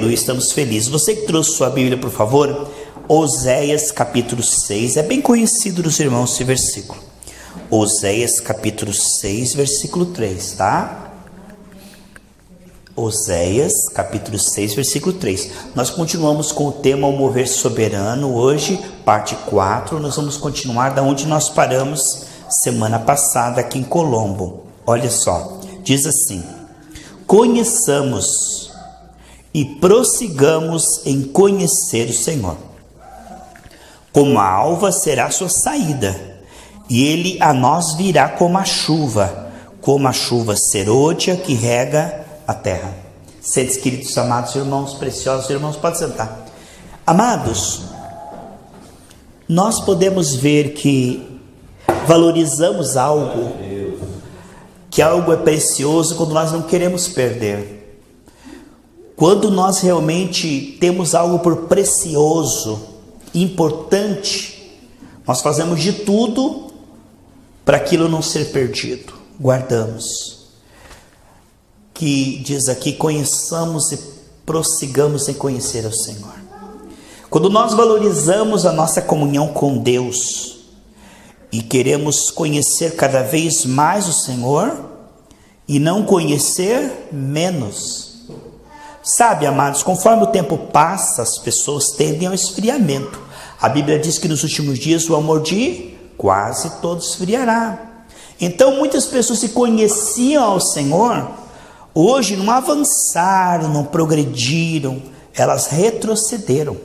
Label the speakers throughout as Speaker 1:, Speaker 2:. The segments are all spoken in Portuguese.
Speaker 1: aleluia, estamos felizes. Você que trouxe sua Bíblia, por favor, Oséias capítulo 6, é bem conhecido dos irmãos esse versículo. Oséias capítulo 6, versículo 3, tá? Oséias capítulo 6, versículo 3. Nós continuamos com o tema O Mover Soberano. Hoje, parte 4, nós vamos continuar da onde nós paramos semana passada aqui em Colombo. Olha só, diz assim: conheçamos e prossigamos em conhecer o Senhor. Como a alva será sua saída, e ele a nós virá como a chuva serôdia que rega a terra. Seres queridos, amados irmãos, preciosos irmãos, pode sentar. Amados, nós podemos ver que valorizamos algo, que algo é precioso quando nós não queremos perder. Quando nós realmente temos algo por precioso, importante, nós fazemos de tudo para aquilo não ser perdido. Guardamos. Que diz aqui, conheçamos e prossigamos em conhecer o Senhor. Quando nós valorizamos a nossa comunhão com Deus e queremos conhecer cada vez mais o Senhor e não conhecer menos. Sabe, amados, conforme o tempo passa, as pessoas tendem ao esfriamento. A Bíblia diz que nos últimos dias o amor de quase todos esfriará. Então muitas pessoas se conheciam ao Senhor, hoje não avançaram, não progrediram, elas retrocederam.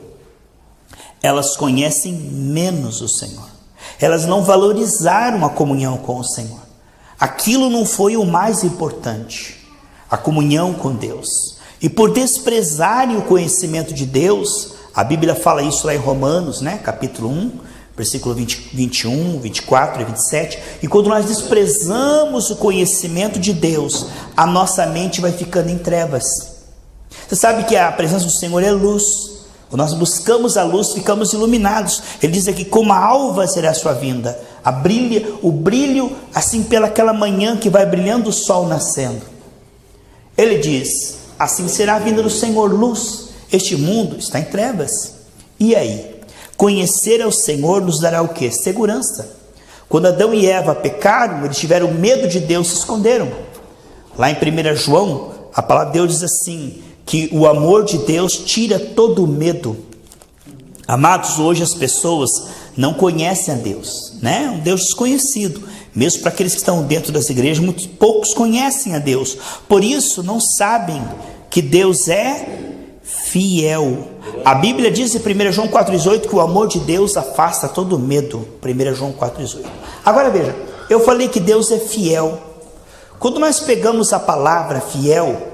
Speaker 1: Elas conhecem menos o Senhor. Elas não valorizaram a comunhão com o Senhor. Aquilo não foi o mais importante, a comunhão com Deus. E por desprezarem o conhecimento de Deus, a Bíblia fala isso lá em Romanos, né? Capítulo 1, versículo 21, 24 e 27. E quando nós desprezamos o conhecimento de Deus, a nossa mente vai ficando em trevas. Você sabe que a presença do Senhor é luz. Quando nós buscamos a luz, ficamos iluminados. Ele diz aqui, como a alva será a sua vinda. O brilho, assim pelaquela manhã que vai brilhando o sol nascendo. Ele diz, assim será a vinda do Senhor, luz. Este mundo está em trevas. E aí? Conhecer ao Senhor nos dará o quê? Segurança. Quando Adão e Eva pecaram, eles tiveram medo de Deus, se esconderam. Lá em 1 João, a palavra de Deus diz assim, que o amor de Deus tira todo o medo. Amados, hoje as pessoas não conhecem a Deus, né? Um Deus desconhecido. Mesmo para aqueles que estão dentro das igrejas, muitos poucos conhecem a Deus. Por isso não sabem que Deus é fiel. A Bíblia diz em 1 João 4,18 que o amor de Deus afasta todo medo. 1 João 4,18. Agora veja, eu falei que Deus é fiel. Quando nós pegamos a palavra fiel,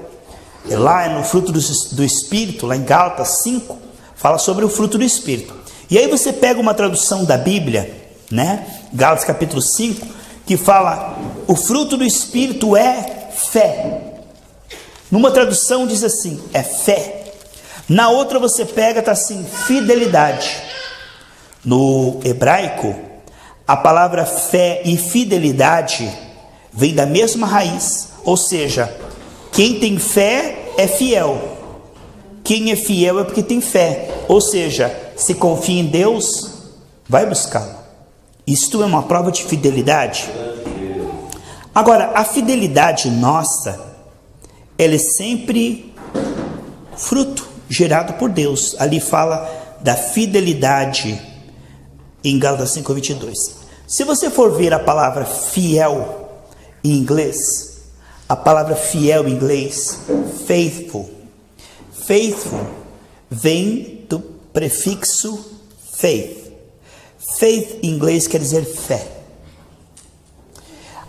Speaker 1: lá no fruto do Espírito, lá em Gálatas 5, fala sobre o fruto do Espírito. E aí você pega uma tradução da Bíblia, né? Gálatas capítulo 5, que fala, o fruto do Espírito é fé. Numa tradução diz assim, é fé. Na outra você pega, está assim, fidelidade. No hebraico, a palavra fé e fidelidade vem da mesma raiz. Ou seja, quem tem fé é fiel. Quem é fiel é porque tem fé. Ou seja, se confia em Deus, vai buscá-lo. Isto é uma prova de fidelidade. Agora, a fidelidade nossa, ela é sempre fruto gerado por Deus. Ali fala da fidelidade em Gálatas 5:22. Se você for ver a palavra fiel em inglês, a palavra fiel em inglês, faithful. Faithful vem do prefixo faith. Faith em inglês quer dizer fé.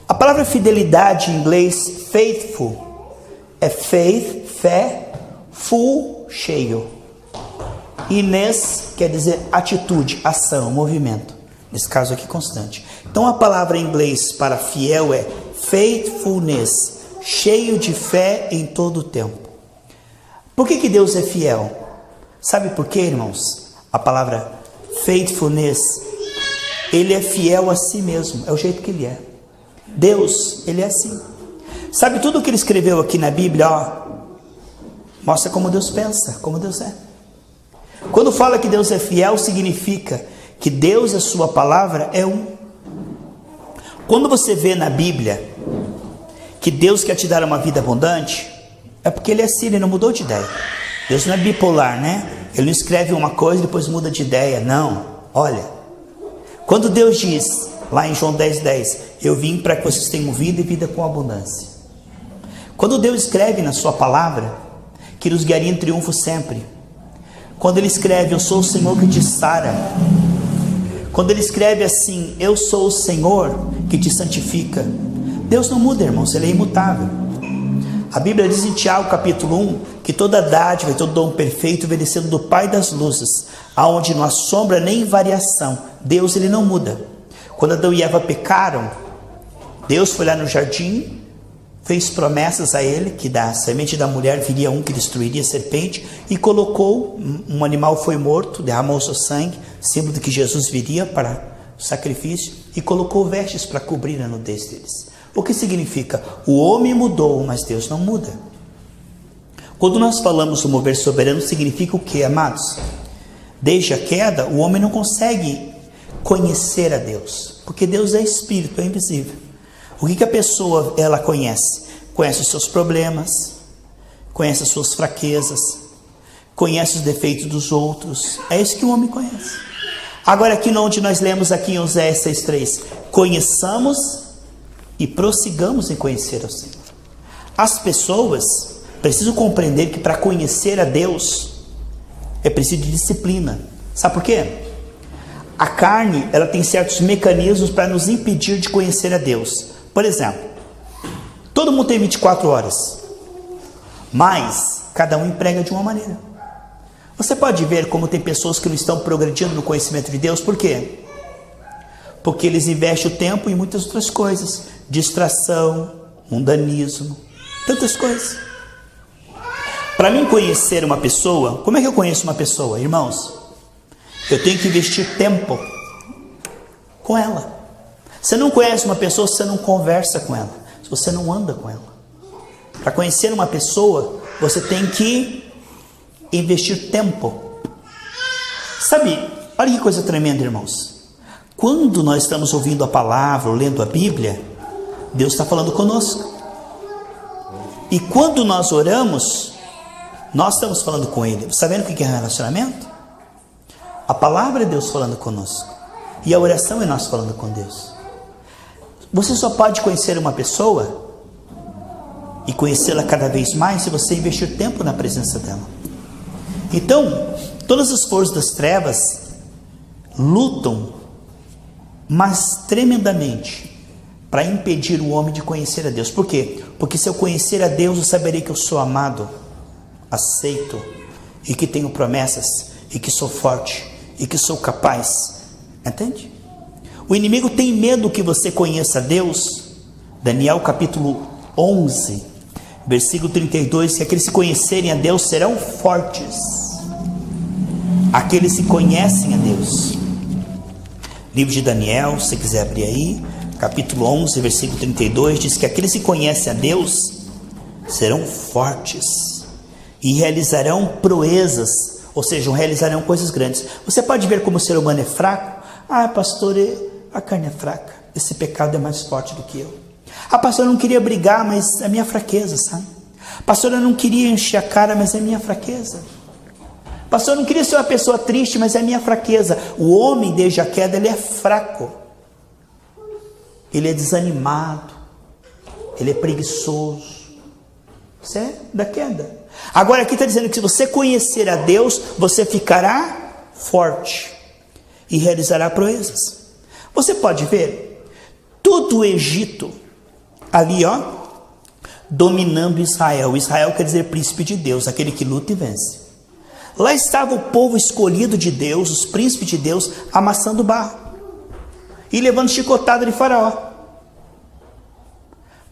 Speaker 1: A palavra fidelidade em inglês, faithful, é faith, fé, full, cheio. Ines quer dizer atitude, ação, movimento. Nesse caso aqui, constante. Então a palavra em inglês para fiel é faithfulness, cheio de fé em todo o tempo. Por que Deus é fiel? Sabe por quê, irmãos? A palavra faithfulness, ele é fiel a si mesmo, é o jeito que ele é. Deus, ele é assim. Sabe tudo o que ele escreveu aqui na Bíblia, ó, Mostra como Deus pensa, como Deus é. Quando fala que Deus é fiel, significa que Deus, a sua palavra, é um. Quando você vê na Bíblia que Deus quer te dar uma vida abundante, é porque Ele é assim, Ele não mudou de ideia. Deus não é bipolar, né? Ele não escreve uma coisa e depois muda de ideia, não. Olha, quando Deus diz, lá em João 10:10, eu vim para que vocês tenham vida e vida com abundância. Quando Deus escreve na sua palavra que nos guiaria em triunfo sempre, quando Ele escreve, eu sou o Senhor que te sara, quando Ele escreve assim, eu sou o Senhor que te santifica, Deus não muda, irmãos, Ele é imutável. A Bíblia diz em Tiago capítulo 1, que toda dádiva e todo dom perfeito vem descendo do Pai das luzes, aonde não há sombra nem variação. Deus, Ele não muda. Quando Adão e Eva pecaram, Deus foi lá no jardim, fez promessas a ele, que da semente da mulher viria um que destruiria a serpente, e colocou, um animal foi morto, derramou seu sangue, símbolo de que Jesus viria para o sacrifício, e colocou vestes para cobrir a nudez deles. O que significa? O homem mudou, mas Deus não muda. Quando nós falamos do mover soberano, significa o que, amados? Desde a queda, o homem não consegue conhecer a Deus, porque Deus é espírito, é invisível. O que a pessoa ela conhece? Conhece os seus problemas, conhece as suas fraquezas, conhece os defeitos dos outros. É isso que o homem conhece. Agora aqui onde nós lemos aqui em Oséias 6:3, conheçamos e prossigamos em conhecer ao Senhor. As pessoas precisam compreender que para conhecer a Deus é preciso de disciplina. Sabe por quê? A carne, ela tem certos mecanismos para nos impedir de conhecer a Deus. Por exemplo, todo mundo tem 24 horas, mas cada um emprega de uma maneira. Você pode ver como tem pessoas que não estão progredindo no conhecimento de Deus. Por quê? Porque eles investem o tempo em muitas outras coisas. Distração, mundanismo, tantas coisas. Para mim conhecer uma pessoa, como é que eu conheço uma pessoa, irmãos? Eu tenho que investir tempo com ela. Você não conhece uma pessoa se você não conversa com ela, se você não anda com ela. Para conhecer uma pessoa, você tem que investir tempo. Sabe, olha que coisa tremenda, irmãos. Quando nós estamos ouvindo a palavra ou lendo a Bíblia, Deus está falando conosco. E quando nós oramos, nós estamos falando com Ele. Está vendo o que é relacionamento? A palavra é Deus falando conosco, e a oração é nós falando com Deus. Você só pode conhecer uma pessoa e conhecê-la cada vez mais se você investir tempo na presença dela. Então, todas as forças das trevas lutam, mas tremendamente, para impedir o homem de conhecer a Deus. Por quê? Porque se eu conhecer a Deus, eu saberei que eu sou amado, aceito, e que tenho promessas, e que sou forte, e que sou capaz. Entende? O inimigo tem medo que você conheça a Deus. Daniel capítulo 11, versículo 32, que aqueles que conhecerem a Deus serão fortes. Aqueles que conhecem a Deus. Livro de Daniel, se quiser abrir aí, capítulo 11, versículo 32, diz que aqueles que conhecem a Deus serão fortes e realizarão proezas, ou seja, realizarão coisas grandes. Você pode ver como o ser humano é fraco. Ah, pastor, a carne é fraca, esse pecado é mais forte do que eu. Ah, pastor, eu não queria brigar, mas é a minha fraqueza, sabe? Pastor, eu não queria encher a cara, mas é a minha fraqueza. Pastor, eu não queria ser uma pessoa triste, mas é a minha fraqueza. O homem, desde a queda, ele é fraco. Ele é desanimado. Ele é preguiçoso. Isso é da queda. Agora aqui está dizendo que se você conhecer a Deus, você ficará forte e realizará proezas. Você pode ver todo o Egito ali, ó, dominando Israel. Israel quer dizer príncipe de Deus, aquele que luta e vence. Lá estava o povo escolhido de Deus, os príncipes de Deus, amassando barro e levando chicotada de Faraó.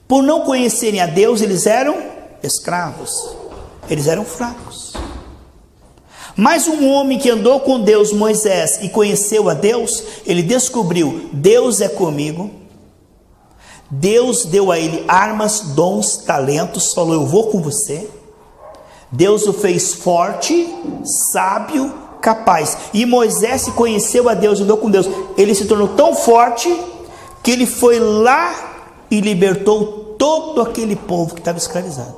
Speaker 1: Por não conhecerem a Deus, eles eram escravos, eles eram fracos. Mas um homem que andou com Deus, Moisés, e conheceu a Deus, ele descobriu: Deus é comigo. Deus deu a ele armas, dons, talentos, falou: eu vou com você. Deus o fez forte, sábio, capaz. E Moisés conheceu a Deus, andou com Deus. Ele se tornou tão forte que ele foi lá e libertou todo aquele povo que estava escravizado.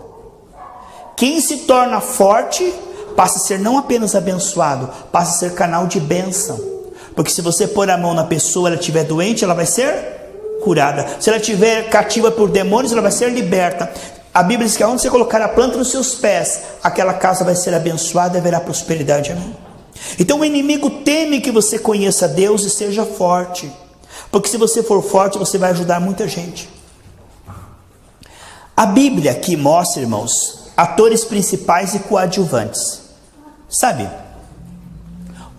Speaker 1: Quem se torna forte passa a ser não apenas abençoado, passa a ser canal de bênção. Porque se você pôr a mão na pessoa, ela estiver doente, ela vai ser curada. Se ela estiver cativa por demônios, ela vai ser liberta. A Bíblia diz que onde você colocar a planta nos seus pés, aquela casa vai ser abençoada e haverá prosperidade. Amém? Então o inimigo teme que você conheça Deus e seja forte. Porque se você for forte, você vai ajudar muita gente. A Bíblia aqui mostra, irmãos, atores principais e coadjuvantes. Sabe?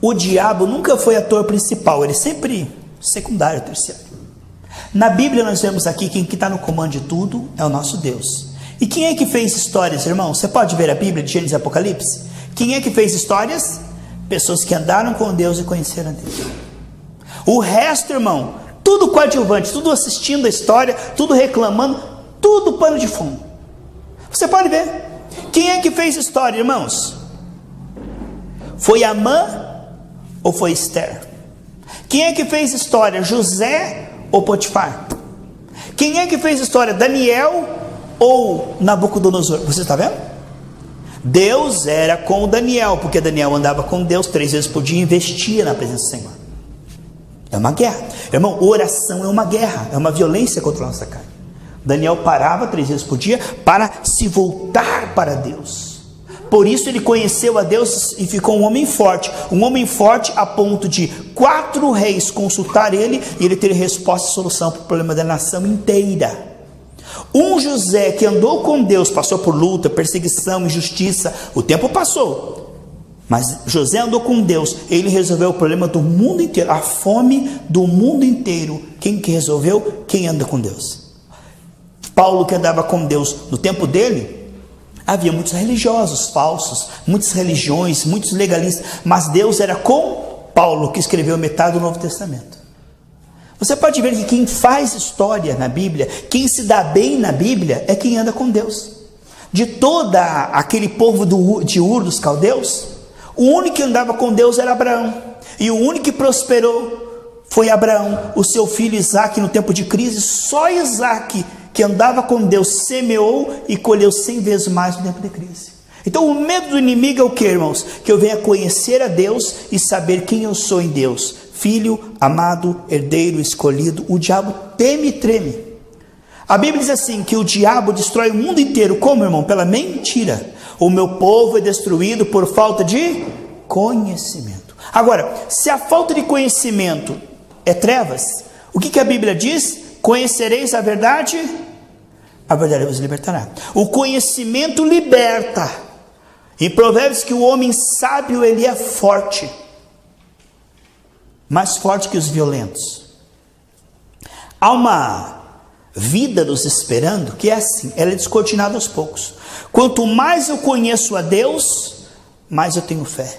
Speaker 1: O diabo nunca foi ator principal, ele sempre secundário, terciário. Na Bíblia nós vemos aqui quem está no comando de tudo é o nosso Deus. E quem é que fez histórias, irmão? Você pode ver a Bíblia de Gênesis e Apocalipse? Quem é que fez histórias? Pessoas que andaram com Deus e conheceram a Deus. O resto, irmão, tudo coadjuvante, tudo assistindo a história, tudo reclamando, tudo pano de fundo. Você pode ver. Quem é que fez história, irmãos? Foi Amã ou foi Esther? Quem é que fez história? José ou Potifar? Quem é que fez história? Daniel ou Nabucodonosor? Você está vendo? Deus era com o Daniel, porque Daniel andava com Deus 3 vezes por dia e investia na presença do Senhor. É uma guerra. Irmão, oração é uma guerra, é uma violência contra a nossa carne. Daniel parava 3 vezes por dia para se voltar para Deus. Por isso ele conheceu a Deus e ficou um homem forte a ponto de 4 reis consultar ele e ele ter resposta e solução para o problema da nação inteira. Um José que andou com Deus, passou por luta, perseguição, injustiça, o tempo passou, mas José andou com Deus, ele resolveu o problema do mundo inteiro, a fome do mundo inteiro. Quem que resolveu? Quem anda com Deus. Paulo, que andava com Deus no tempo dele, havia muitos religiosos falsos, muitas religiões, muitos legalistas, mas Deus era com Paulo, que escreveu metade do Novo Testamento. Você pode ver que quem faz história na Bíblia, quem se dá bem na Bíblia, é quem anda com Deus. De toda aquele povo de Ur dos caldeus, o único que andava com Deus era Abraão, e o único que prosperou foi Abraão. O seu filho Isaque, no tempo de crise, só Isaque, que andava com Deus, semeou e colheu 100 vezes mais no tempo de crise. Então o medo do inimigo é o que, irmãos? Que eu venha conhecer a Deus e saber quem eu sou em Deus. Filho, amado, herdeiro, escolhido. O diabo teme e treme. A Bíblia diz assim, que o diabo destrói o mundo inteiro. Como, irmão? Pela mentira. O meu povo é destruído por falta de conhecimento. Agora, se a falta de conhecimento é trevas, o que a Bíblia diz? Conhecereis a verdade vos libertará. O conhecimento liberta. Em Provérbios que o homem sábio, ele é forte, mais forte que os violentos. Há uma vida nos esperando que é assim, ela é descortinada aos poucos. Quanto mais eu conheço a Deus, mais eu tenho fé.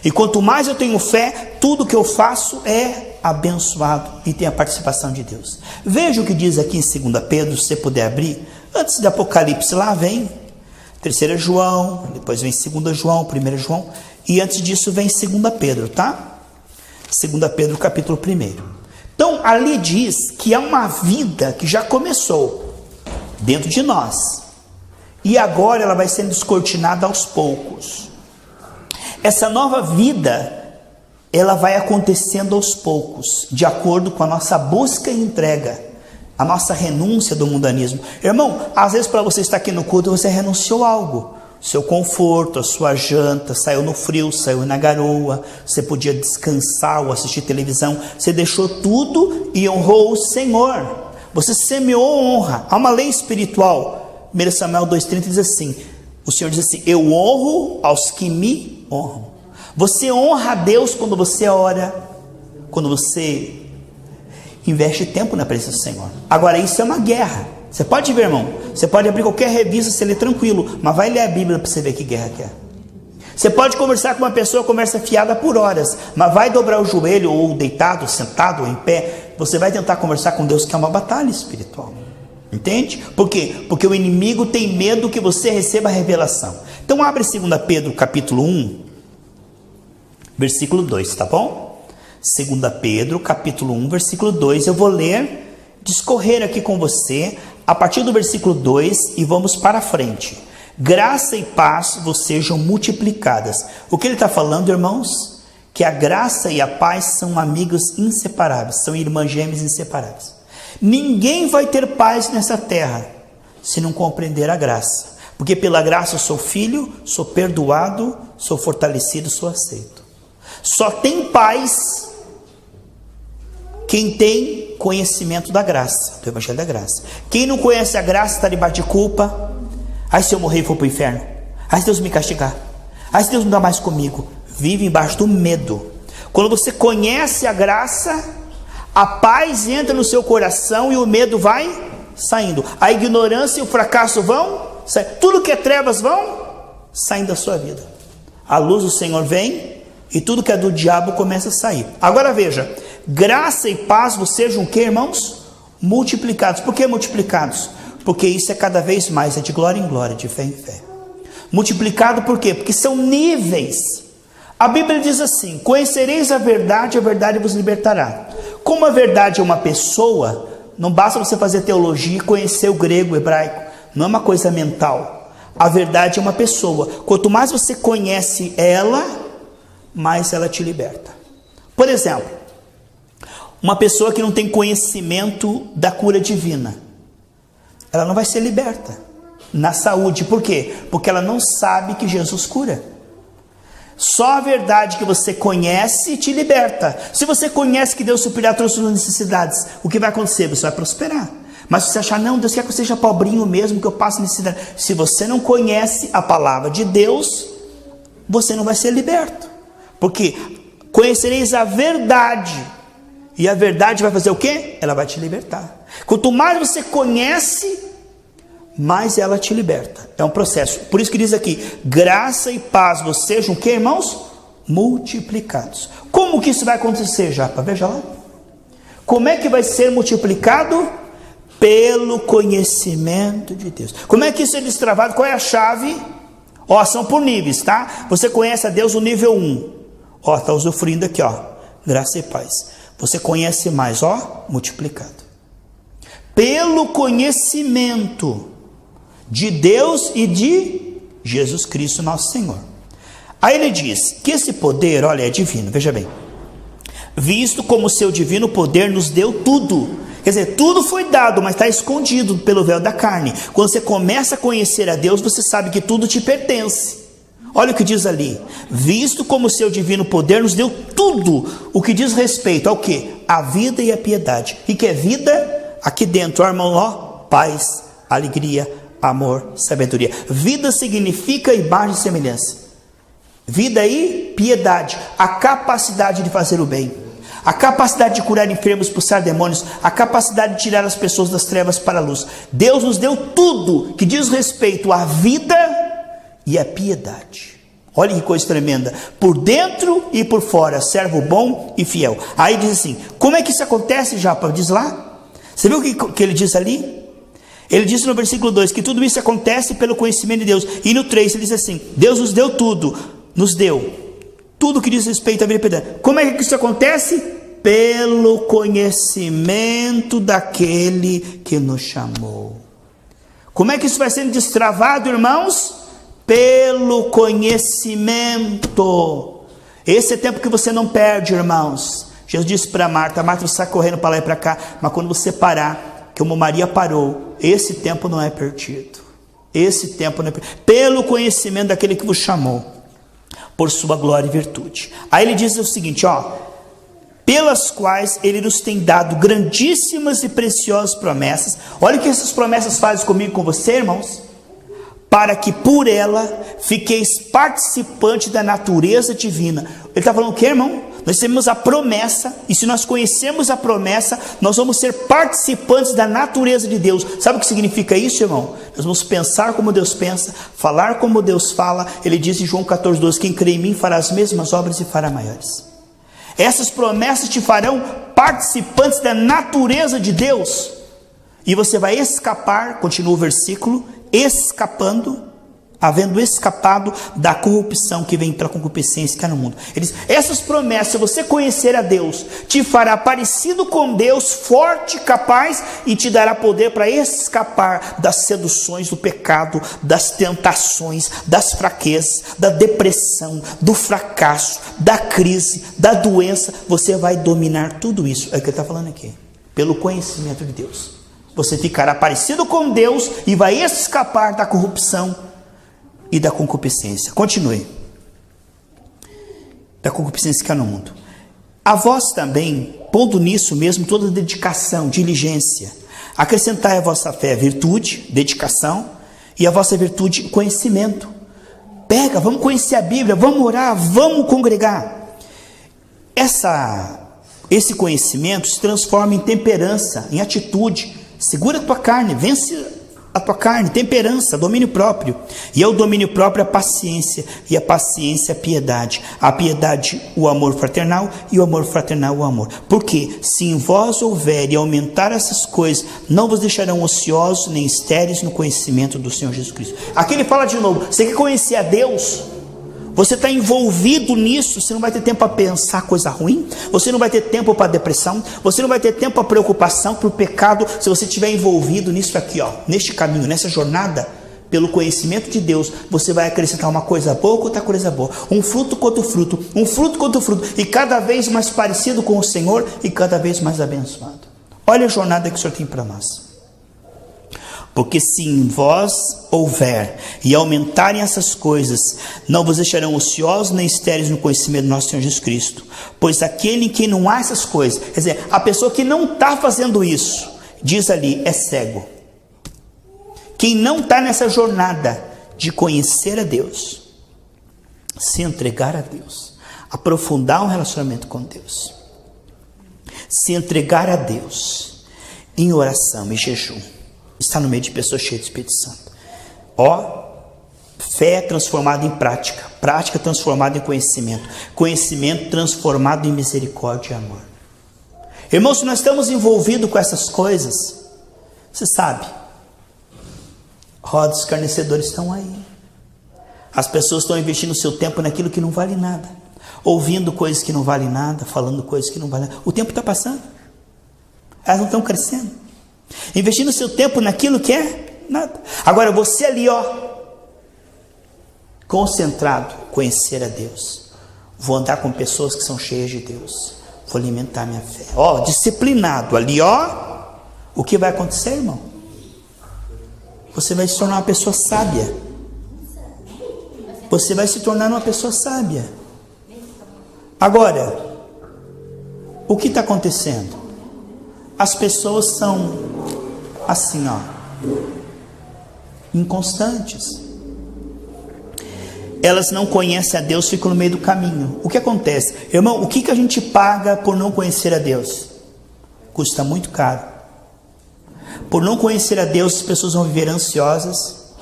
Speaker 1: E quanto mais eu tenho fé, tudo que eu faço é abençoado e tem a participação de Deus. Veja o que diz aqui em 2 Pedro, se você puder abrir, antes do Apocalipse, lá vem 3 João, depois vem 2 João, 1 João, e antes disso vem 2 Pedro, tá? 2 Pedro capítulo 1. Então ali diz que há uma vida que já começou dentro de nós, e agora ela vai sendo descortinada aos poucos. Essa nova vida, ela vai acontecendo aos poucos, de acordo com a nossa busca e entrega, a nossa renúncia do mundanismo. Irmão, às vezes para você estar aqui no culto, você renunciou a algo. Seu conforto, a sua janta, saiu no frio, saiu na garoa, você podia descansar ou assistir televisão, você deixou tudo e honrou o Senhor. Você semeou honra. Há uma lei espiritual. 1 Samuel 2,30 diz assim, o Senhor diz assim, eu honro aos que me honram. Você honra a Deus quando você ora, quando você investe tempo na presença do Senhor. Agora isso é uma guerra. Você pode ver, irmão, você pode abrir qualquer revista, você lê tranquilo, mas vai ler a Bíblia para você ver que guerra que é. Você pode conversar com uma pessoa, conversa fiada por horas, mas vai dobrar o joelho, ou deitado, sentado, ou em pé, você vai tentar conversar com Deus, que é uma batalha espiritual. Entende? Por quê? Porque o inimigo tem medo que você receba a revelação. Então abre 2 Pedro capítulo 1, versículo 2, tá bom? 2 Pedro capítulo 1, versículo 2, eu vou ler, discorrer aqui com você, a partir do versículo 2 e vamos para frente. Graça e paz vos sejam multiplicadas. O que ele está falando, irmãos? Que a graça e a paz são amigos inseparáveis, são irmãs gêmeas inseparáveis. Ninguém vai ter paz nessa terra se não compreender a graça. Porque pela graça eu sou filho, sou perdoado, sou fortalecido, sou aceito. Só tem paz quem tem conhecimento da graça, do Evangelho da Graça. Quem não conhece a graça está debaixo de culpa. Aí se eu morrer e for para o inferno, aí se Deus me castigar, aí se Deus não dá mais comigo, vive embaixo do medo. Quando você conhece a graça, a paz entra no seu coração e o medo vai saindo. A ignorância e o fracasso vão saindo. Tudo que é trevas vão saindo da sua vida. A luz do Senhor vem e tudo que é do diabo começa a sair. Agora veja, graça e paz vos sejam o que, irmãos? Multiplicados. Por que multiplicados? Porque isso é cada vez mais, é de glória em glória, de fé em fé. Multiplicado por quê? Porque são níveis. A Bíblia diz assim: conhecereis a verdade vos libertará. Como a verdade é uma pessoa, não basta você fazer teologia e conhecer o grego, o hebraico. Não é uma coisa mental. A verdade é uma pessoa. Quanto mais você conhece ela, mais ela te liberta. Por exemplo, uma pessoa que não tem conhecimento da cura divina, ela não vai ser liberta na saúde. Por quê? Porque ela não sabe que Jesus cura. Só a verdade que você conhece te liberta. Se você conhece que Deus suprirá todas as suas necessidades, o que vai acontecer? Você vai prosperar. Mas se você achar, não, Deus quer que eu seja pobrinho mesmo, que eu passe necessidade. Se você não conhece a palavra de Deus, você não vai ser liberto. Porque conhecereis a verdade, e a verdade vai fazer o quê? Ela vai te libertar. Quanto mais você conhece, mais ela te liberta. É um processo. Por isso que diz aqui: graça e paz vos sejam o que, irmãos? Multiplicados. Como que isso vai acontecer, Japa? Veja lá. Como é que vai ser multiplicado? Pelo conhecimento de Deus. Como é que isso é destravado? Qual é a chave? Ó, são por níveis, tá? Você conhece a Deus no nível 1. Ó, está usufruindo aqui, ó. Graça e paz. Você conhece mais, ó, multiplicado. Pelo conhecimento de Deus e de Jesus Cristo nosso Senhor. Aí ele diz que esse poder, olha, é divino, veja bem. Visto como o seu divino poder nos deu tudo. Quer dizer, tudo foi dado, mas está escondido pelo véu da carne. Quando você começa a conhecer a Deus, você sabe que tudo te pertence. Olha o que diz ali: visto como o seu divino poder nos deu tudo o que diz respeito ao quê? A vida e a piedade. E que é vida? Aqui dentro, ó, irmão, ó, paz, alegria, amor, sabedoria. Vida significa imagem e semelhança. Vida e piedade. A capacidade de fazer o bem. A capacidade de curar enfermos, expulsar demônios. A capacidade de tirar as pessoas das trevas para a luz. Deus nos deu tudo que diz respeito à vida e à piedade. Olha que coisa tremenda. Por dentro e por fora, servo bom e fiel. Aí diz assim: como é que isso acontece, Japa? Diz lá. Você viu o que ele diz ali? Ele disse no versículo 2 que tudo isso acontece pelo conhecimento de Deus. E no 3 ele diz assim: Deus nos deu tudo. Nos deu tudo que diz respeito à vida e piedade. Como é que isso acontece? Pelo conhecimento daquele que nos chamou. Como é que isso vai sendo destravado, irmãos? Pelo conhecimento. Esse é tempo que você não perde, irmãos. Jesus disse para Marta: Marta, você está correndo para lá e para cá, mas quando você parar, que como Maria parou, esse tempo não é perdido. Esse tempo não é perdido. Pelo conhecimento daquele que vos chamou, por sua glória e virtude. Aí ele diz o seguinte, ó: pelas quais ele nos tem dado grandíssimas e preciosas promessas. Olha o que essas promessas fazem comigo e com você, irmãos. Para que por ela fiqueis participante da natureza divina. Ele está falando o que, irmão? Nós temos a promessa, e se nós conhecemos a promessa, nós vamos ser participantes da natureza de Deus. Sabe o que significa isso, irmão? Nós vamos pensar como Deus pensa, falar como Deus fala. Ele diz em João 14:12, quem crê em mim fará as mesmas obras e fará maiores. Essas promessas te farão participantes da natureza de Deus. E você vai escapar, continua o versículo, escapando, havendo escapado da corrupção que vem pela concupiscência que há no mundo. Ele diz, essas promessas, se você conhecer a Deus, te fará parecido com Deus, forte, capaz, e te dará poder para escapar das seduções do pecado, das tentações, das fraquezas, da depressão, do fracasso, da crise, da doença. Você vai dominar tudo isso. É o que ele está falando aqui. Pelo conhecimento de Deus. Você ficará parecido com Deus e vai escapar da corrupção e da concupiscência. Continue. Da concupiscência que há no mundo. A vós também, pondo nisso mesmo toda dedicação, diligência, acrescentai a vossa fé virtude, dedicação, e a vossa virtude conhecimento. Pega, vamos conhecer a Bíblia, vamos orar, vamos congregar. Esse conhecimento se transforma em temperança, em atitude. Segura a tua carne, vence a tua carne, temperança, domínio próprio. E ao domínio próprio a paciência, e a paciência a piedade. A piedade o amor fraternal, e o amor fraternal o amor. Porque se em vós houver e aumentar essas coisas, não vos deixarão ociosos nem estéreis no conhecimento do Senhor Jesus Cristo. Aqui ele fala de novo, você quer conhecer a Deus? Você está envolvido nisso, você não vai ter tempo para pensar coisa ruim, você não vai ter tempo para depressão, você não vai ter tempo para preocupação, para o pecado, se você estiver envolvido nisso aqui, neste caminho, nessa jornada, pelo conhecimento de Deus, você vai acrescentar uma coisa boa com outra coisa boa, um fruto com outro fruto, um fruto com outro fruto, e cada vez mais parecido com o Senhor, e cada vez mais abençoado. Olha a jornada que o Senhor tem para nós. Porque se em vós houver e aumentarem essas coisas, não vos deixarão ociosos nem estéreis no conhecimento do nosso Senhor Jesus Cristo. Pois aquele em quem não há essas coisas, quer dizer, a pessoa que não está fazendo isso, diz ali, é cego. Quem não está nessa jornada de conhecer a Deus, se entregar a Deus, aprofundar um relacionamento com Deus, se entregar a Deus em oração e jejum, está no meio de pessoas cheias do Espírito Santo. Fé transformada em prática, prática transformada em conhecimento, conhecimento transformado em misericórdia e amor. Irmãos, se nós estamos envolvidos com essas coisas, você sabe, rodas escarnecedores estão aí. As pessoas estão investindo o seu tempo naquilo que não vale nada, ouvindo coisas que não valem nada, falando coisas que não valem nada. O tempo está passando, elas não estão crescendo. Investindo o seu tempo naquilo que é nada. Agora você ali, concentrado, conhecer a Deus. Vou andar com pessoas que são cheias de Deus. Vou alimentar minha fé. Disciplinado ali, o que vai acontecer, irmão? Você vai se tornar uma pessoa sábia. Você vai se tornar uma pessoa sábia. Agora, o que está acontecendo? As pessoas são assim, inconstantes. Elas não conhecem a Deus, ficam no meio do caminho. O que acontece? Irmão, o que a gente paga por não conhecer a Deus? Custa muito caro. Por não conhecer a Deus, as pessoas vão viver ansiosas,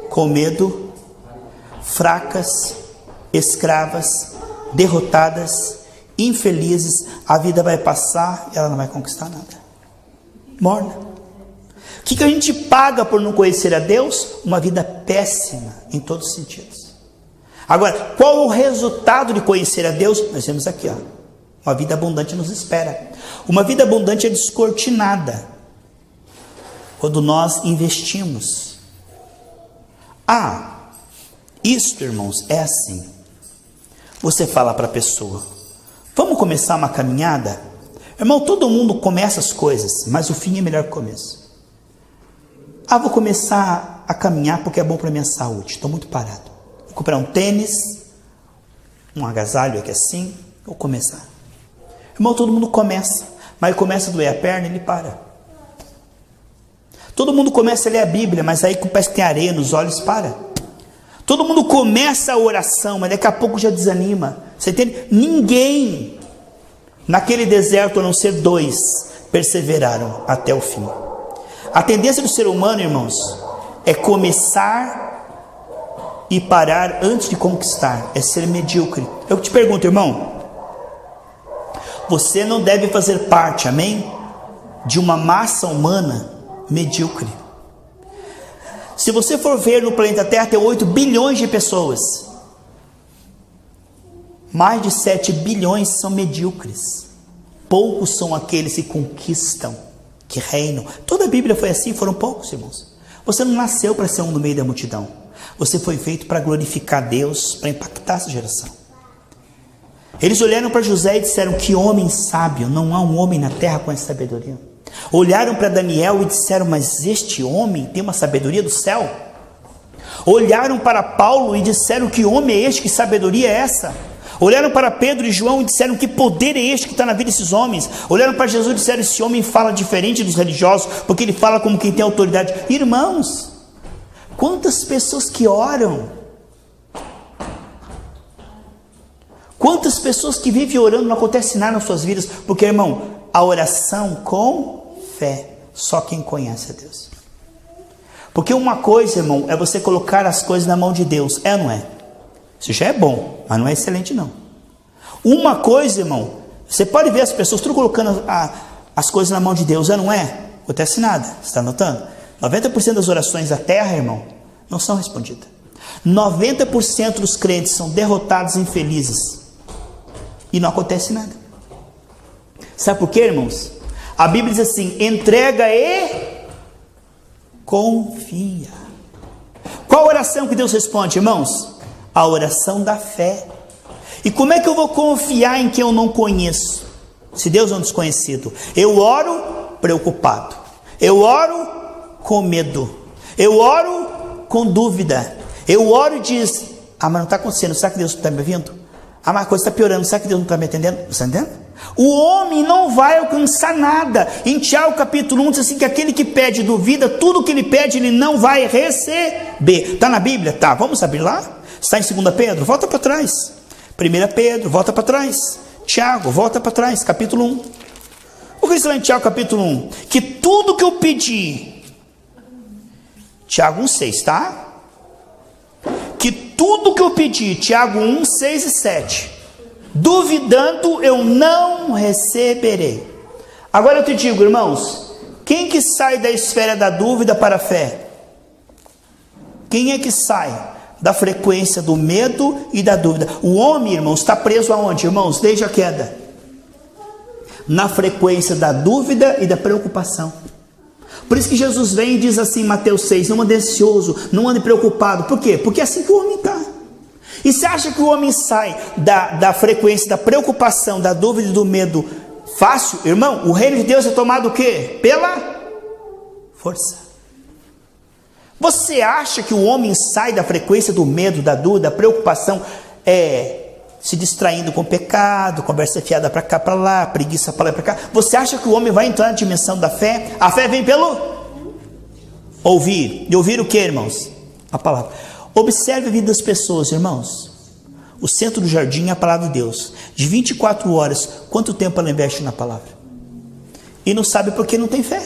Speaker 1: com medo, fracas, escravas, derrotadas, infelizes. A vida vai passar e ela não vai conquistar nada. Morna. O que a gente paga por não conhecer a Deus? Uma vida péssima em todos os sentidos. Agora, qual o resultado de conhecer a Deus? Nós vemos aqui, uma vida abundante nos espera. Uma vida abundante é descortinada quando nós investimos. Isto, irmãos, é assim. Você fala para a pessoa, vamos começar uma caminhada? Irmão, todo mundo começa as coisas, mas o fim é melhor que o começo. Vou começar a caminhar porque é bom para a minha saúde. Estou muito parado. Vou comprar um tênis, um agasalho aqui assim, vou começar. Irmão, todo mundo começa, mas começa a doer a perna e ele para. Todo mundo começa a ler a Bíblia, mas aí parece que tem areia nos olhos, para. Todo mundo começa a oração, mas daqui a pouco já desanima. Você entende? Ninguém naquele deserto, a não ser 2, perseveraram até o fim. A tendência do ser humano, irmãos, é começar e parar antes de conquistar, é ser medíocre. Eu te pergunto, irmão, você não deve fazer parte, amém, de uma massa humana medíocre. Se você for ver no planeta Terra, tem 8 bilhões de pessoas. Mais de 7 bilhões são medíocres. Poucos são aqueles que conquistam, que reinam. Toda a Bíblia foi assim, foram poucos, irmãos. Você não nasceu para ser um no meio da multidão. Você foi feito para glorificar Deus, para impactar essa geração. Eles olharam para José e disseram: que homem sábio, não há um homem na terra com essa sabedoria. Olharam para Daniel e disseram: mas este homem tem uma sabedoria do céu. Olharam para Paulo e disseram: que homem é este, que sabedoria é essa? Olharam para Pedro e João e disseram: que poder é este que está na vida desses homens? Olharam para Jesus e disseram: esse homem fala diferente dos religiosos, porque ele fala como quem tem autoridade. Irmãos, quantas pessoas que oram, quantas pessoas que vivem orando, não acontece nada nas suas vidas, porque, irmão, a oração com fé, só quem conhece a Deus. Porque uma coisa, irmão, é você colocar as coisas na mão de Deus, é ou não é? Isso já é bom, mas não é excelente não. Uma coisa, irmão, você pode ver as pessoas tudo colocando as coisas na mão de Deus, é ou não é? Não acontece nada, você está notando? 90% das orações da terra, irmão, não são respondidas. 90% dos crentes são derrotados e infelizes. E não acontece nada. Sabe por quê, irmãos? A Bíblia diz assim: entrega e confia. Qual oração que Deus responde, irmãos? A oração da fé. E como é que eu vou confiar em quem eu não conheço? Se Deus é um desconhecido. Eu oro preocupado. Eu oro com medo. Eu oro com dúvida. Eu oro e diz: ah, mas não está acontecendo. Será que Deus não está me ouvindo? Ah, mas a coisa está piorando. Será que Deus não está me atendendo? Você está entendendo? O homem não vai alcançar nada. Em Tiago capítulo 1 diz assim: que aquele que pede duvida, tudo que ele pede ele não vai receber. Está na Bíblia? Tá, vamos abrir lá? Está em 2 Pedro? Volta para trás. 1 Pedro, volta para trás. Tiago, volta para trás, capítulo 1. O que diz lá em Tiago capítulo 1? Que tudo que eu pedi, Tiago 1,6, tá? Que tudo que eu pedi, Tiago 1, 6 e 7, duvidando eu não receberei. Agora eu te digo, irmãos, quem que sai da esfera da dúvida para a fé? Quem é que sai da frequência do medo e da dúvida? O homem, irmãos, está preso aonde, irmãos? Desde a queda, na frequência da dúvida e da preocupação. Por isso que Jesus vem e diz assim em Mateus 6: não ande ansioso, não ande preocupado. Por quê? Porque é assim que o homem está. E você acha que o homem sai da frequência da preocupação, da dúvida e do medo fácil? Irmão, o reino de Deus é tomado o quê? Pela força. Você acha que o homem sai da frequência do medo, da dúvida, da preocupação, se distraindo com pecado, conversa fiada para cá, para lá, preguiça para lá, para cá? Você acha que o homem vai entrar na dimensão da fé? A fé vem pelo ouvir. E ouvir o que, irmãos? A palavra. Observe a vida das pessoas, irmãos. O centro do jardim é a palavra de Deus. De 24 horas, quanto tempo ela investe na palavra? E não sabe porque não tem fé.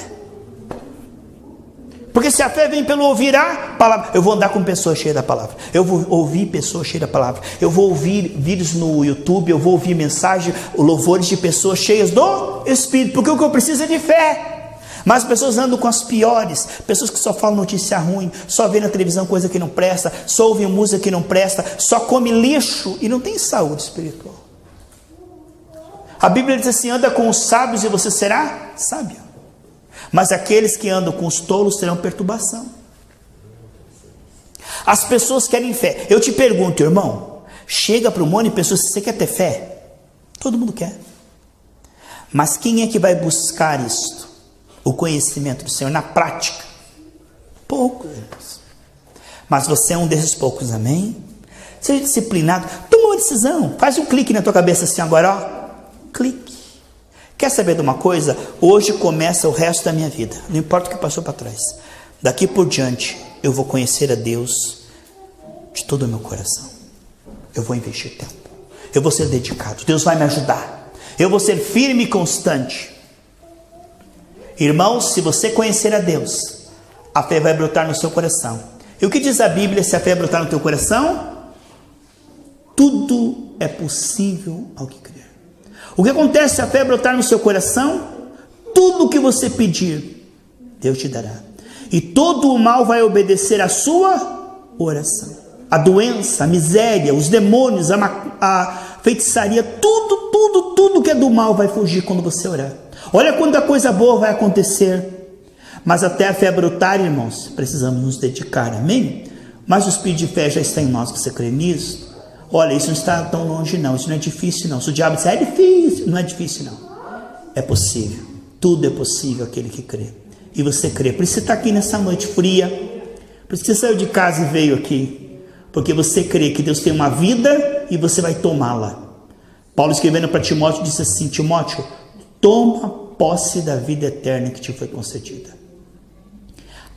Speaker 1: Porque se a fé vem pelo ouvir a palavra, eu vou andar com pessoas cheias da palavra, eu vou ouvir pessoas cheias da palavra, eu vou ouvir vídeos no YouTube, eu vou ouvir mensagens, louvores de pessoas cheias do Espírito, porque o que eu preciso é de fé. Mas as pessoas andam com as piores, pessoas que só falam notícia ruim, só vê na televisão coisa que não presta, só ouvem música que não presta, só come lixo e não tem saúde espiritual. A Bíblia diz assim: anda com os sábios e você será sábio. Mas aqueles que andam com os tolos terão perturbação. As pessoas querem fé. Eu te pergunto, irmão, chega para um monte de pessoas: você quer ter fé? Todo mundo quer. Mas quem é que vai buscar isto? O conhecimento do Senhor na prática? Poucos, irmãos. Mas você é um desses poucos, amém? Seja disciplinado. Toma uma decisão. Faz um clique na tua cabeça assim agora, ó. Clique. Quer saber de uma coisa? Hoje começa o resto da minha vida. Não importa o que passou para trás. Daqui por diante, eu vou conhecer a Deus de todo o meu coração. Eu vou investir tempo. Eu vou ser dedicado. Deus vai me ajudar. Eu vou ser firme e constante. Irmãos, se você conhecer a Deus, a fé vai brotar no seu coração. E o que diz a Bíblia se a fé brotar no teu coração? Tudo é possível ao que crer. O que acontece se a fé brotar no seu coração? Tudo o que você pedir, Deus te dará. E todo o mal vai obedecer à sua oração. A doença, a miséria, os demônios, a feitiçaria, tudo que é do mal vai fugir quando você orar. Olha quanta coisa boa vai acontecer. Mas até a fé brotar, irmãos, precisamos nos dedicar, amém? Mas o espírito de fé já está em nós, você crê nisso? Olha, isso não está tão longe não, isso não é difícil não. Se o diabo disser, é difícil, não é difícil não. É possível, tudo é possível aquele que crê. E você crê, por isso você está aqui nessa noite fria, por isso que você saiu de casa e veio aqui, porque você crê que Deus tem uma vida e você vai tomá-la. Paulo escrevendo para Timóteo disse assim: Timóteo, toma posse da vida eterna que te foi concedida.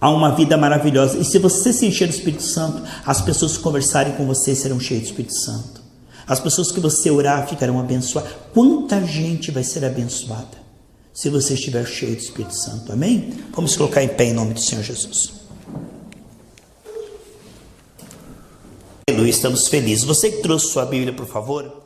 Speaker 1: Há uma vida maravilhosa, e se você se encher do Espírito Santo, as pessoas que conversarem com você serão cheias do Espírito Santo. As pessoas que você orar ficarão abençoadas. Quanta gente vai ser abençoada se você estiver cheio do Espírito Santo, amém? Vamos colocar em pé em nome do Senhor Jesus. Aleluia, estamos felizes. Você que trouxe sua Bíblia, por favor.